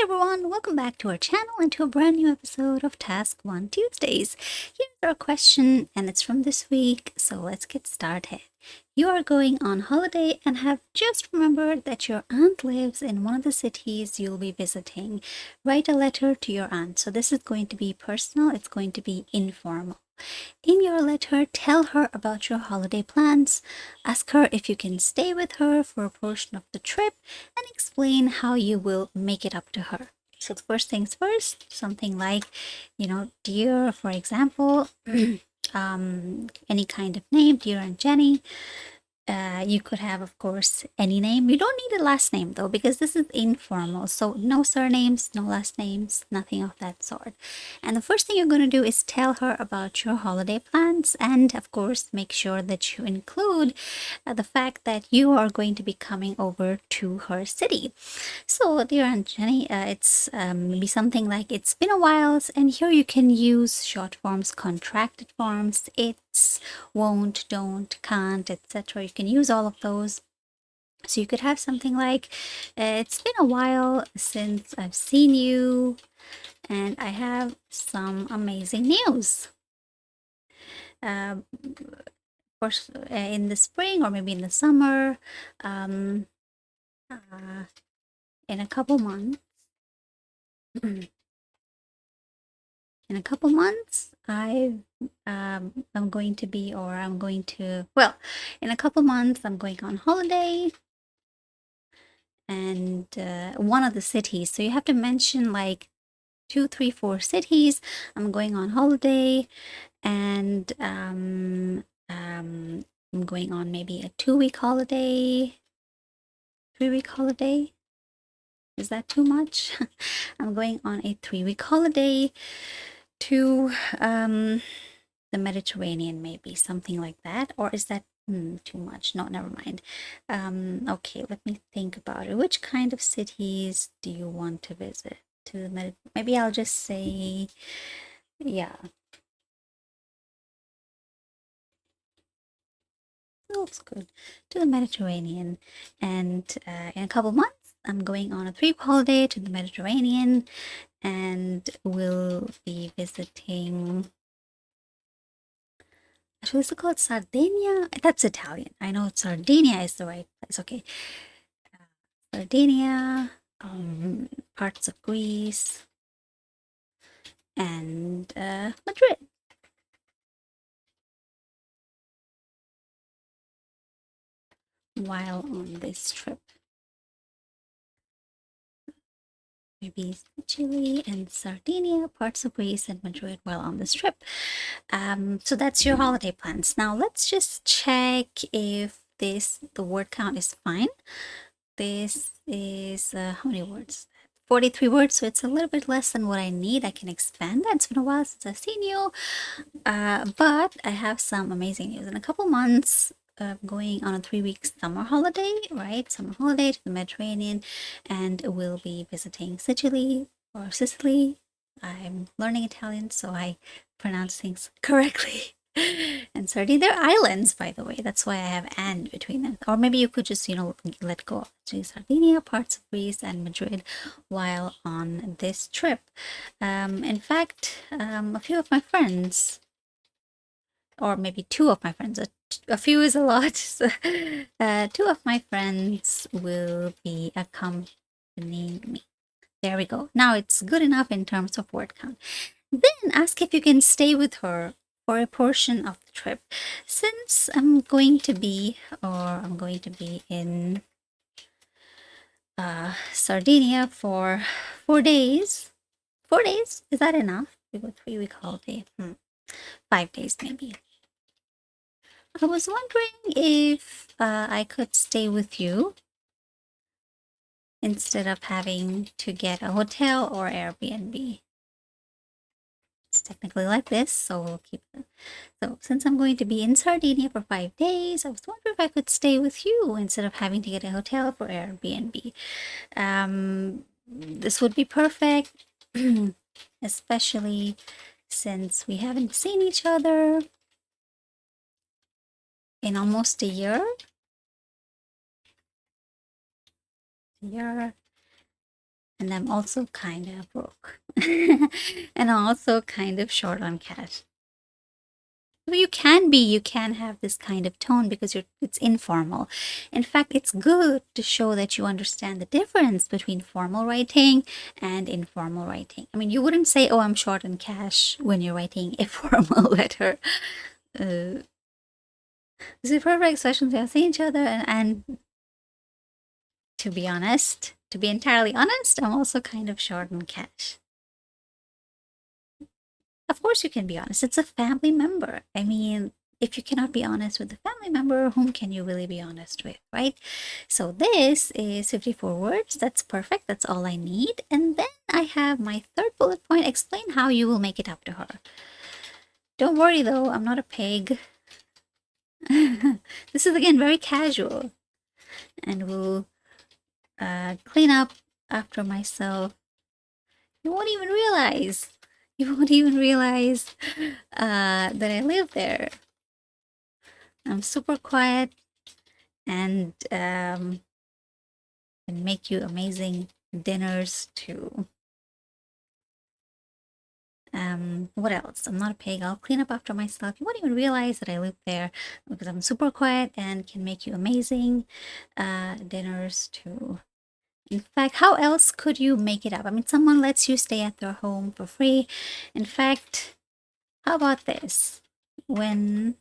everyone, welcome back to our channel and to a brand new episode of Task 1 Tuesdays. Here's our question, and it's from this week, so let's get started. You are going on holiday and have just remembered that your aunt lives in one of the cities you'll be visiting. Write a letter to your aunt. So this is going to be personal, it's going to be informal. In your letter, tell her about your holiday plans. Ask her if you can stay with her for a portion of the trip and explain how you will make it up to her. So, first things first, something like, dear, for example, any kind of name, dear Aunt Jenny. You could have, of course, any name. You don't need a last name though, because this is informal. So no surnames, no last names, nothing of that sort. And the first thing you're going to do is tell her about your holiday plans. And of course, make sure that you include the fact that you are going to be coming over to her city. So, dear Aunt Jenny, it's maybe something like it's been a while, and here you can use short forms, contracted forms, it's, won't, don't, can't, etc. You can use all of those. So you could have something like, it's been a while since I've seen you, and I have some amazing news. Of course, in the spring or maybe in the summer, in a couple months. In a couple months, I'm going to be, or I'm going to, well, in a couple months, I'm going on holiday and one of the cities. So you have to mention like 2, 3, 4 cities. I'm going on holiday and I'm going on maybe a 2-week holiday, 3-week holiday. Is that too much? I'm going on a 3-week holiday to the Mediterranean, maybe something like that. Or is that too much? No, never mind. Okay, let me think about it. Which kind of cities do you want to visit? To the maybe I'll just say, yeah, looks good. To the Mediterranean, and in a couple months, I'm going on a 3-week holiday to the Mediterranean, and we'll be visiting. Actually, is it called Sardinia? That's Italian. I know Sardinia is the right place. Okay. Sardinia, parts of Greece, and Madrid. While on this trip, maybe Chile and Sardinia, parts of Greece and Madrid while on this trip. So that's your holiday plans. Now let's just check if the word count is fine. This is how many words? 43 words, so it's a little bit less than what I need. I can expand that. It's been a while since I've seen you, but I have some amazing news. In a couple months, going on a 3-week summer holiday, right? Summer holiday to the Mediterranean, and we'll be visiting Sicily or Sicily. I'm learning Italian, so I pronounce things correctly. And Sardinia, they're islands, by the way. That's why I have "and" between them. Or maybe you could just, let go of Sardinia, parts of Greece, and Madrid while on this trip. In fact, a few of my friends, or maybe 2 of my friends, a few is a lot. So, 2 of my friends will be accompanying me. There we go. Now it's good enough in terms of word count. Then ask if you can stay with her for a portion of the trip. Since I'm going to be in Sardinia for 4 days. 4 days? Is that enough? We go 3-week holiday. 5 days maybe. I was wondering if I could stay with you instead of having to get a hotel or Airbnb. It's technically like this, so we'll keep it. So since I'm going to be in Sardinia for 5 days, I was wondering if I could stay with you instead of having to get a hotel for Airbnb. This would be perfect, especially since we haven't seen each other in almost a year. And I'm also kind of broke. And I'm also kind of short on cash. Well, you can have this kind of tone because it's informal. In fact, it's good to show that you understand the difference between formal writing and informal writing. I mean, you wouldn't say, "Oh, I'm short on cash" when you're writing a formal letter. This is a perfect expression we are seeing each other, and to be honest, to be entirely honest, I'm also kind of short on cash. Of course, you can be honest. It's a family member. I mean, if you cannot be honest with the family member, whom can you really be honest with, right? So this is 54 words. That's perfect. That's all I need. And then I have my third bullet point. Explain how you will make it up to her. Don't worry though, I'm not a pig. This is again very casual. And we'll clean up after myself. You won't even realize. You won't even realize that I live there. I'm super quiet and can make you amazing dinners too. What else? I'm not a pig. I'll clean up after myself. You won't even realize that I live there because I'm super quiet and can make you amazing dinners too. In fact, how else could you make it up? I mean, someone lets you stay at their home for free. In fact, how about this? When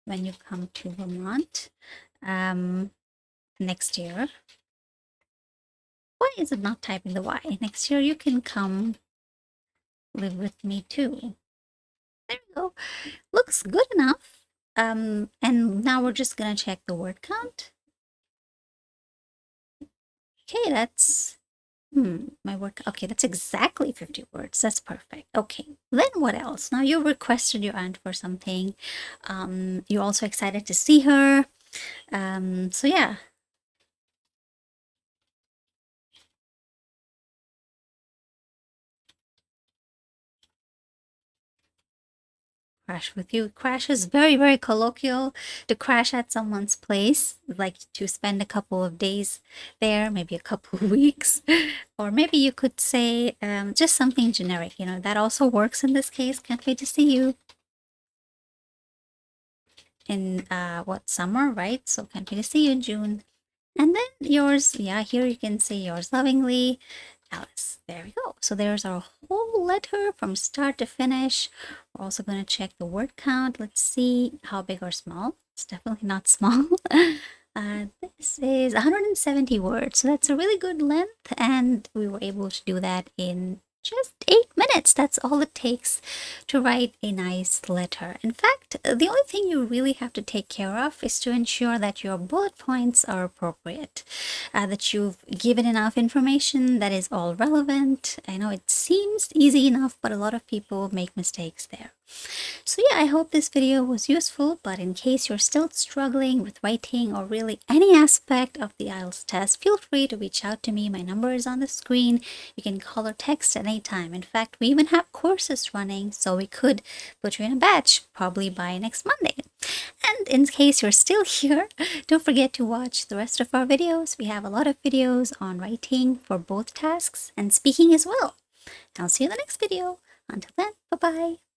you come to Vermont next year, why is it not typing the Y? Next year you can come live with me too. There you go. Looks good enough. And now we're just gonna check the word count. Okay, that's my work. Okay, that's exactly 50 words. That's perfect. Okay, then what else? Now you requested your aunt for something. You're also excited to see her. So yeah. Crash with you. Crash is very, very colloquial. To crash at someone's place, like to spend a couple of days there, maybe a couple of weeks. Or maybe you could say just something generic, you know, that also works in this case. Can't wait to see you in what, summer, right? So can't wait to see you in June. And then yours, yeah, here you can say yours lovingly, Alice. There we go. So there's our whole letter from start to finish. We're also going to check the word count. Let's see how big or small. It's definitely not small. This is 170 words. So that's a really good length. And we were able to do that in just 8 minutes. That's all it takes to write a nice letter. In fact, the only thing you really have to take care of is to ensure that your bullet points are appropriate, that you've given enough information that is all relevant. I know it seems easy enough, but a lot of people make mistakes there. So yeah, I hope this video was useful, but in case you're still struggling with writing or really any aspect of the IELTS test, feel free to reach out to me. My number is on the screen. You can call or text at any time. In fact, we even have courses running, so we could put you in a batch probably by next Monday. And in case you're still here, don't forget to watch the rest of our videos. We have a lot of videos on writing for both tasks and speaking as well. I'll see you in the next video. Until then, bye-bye.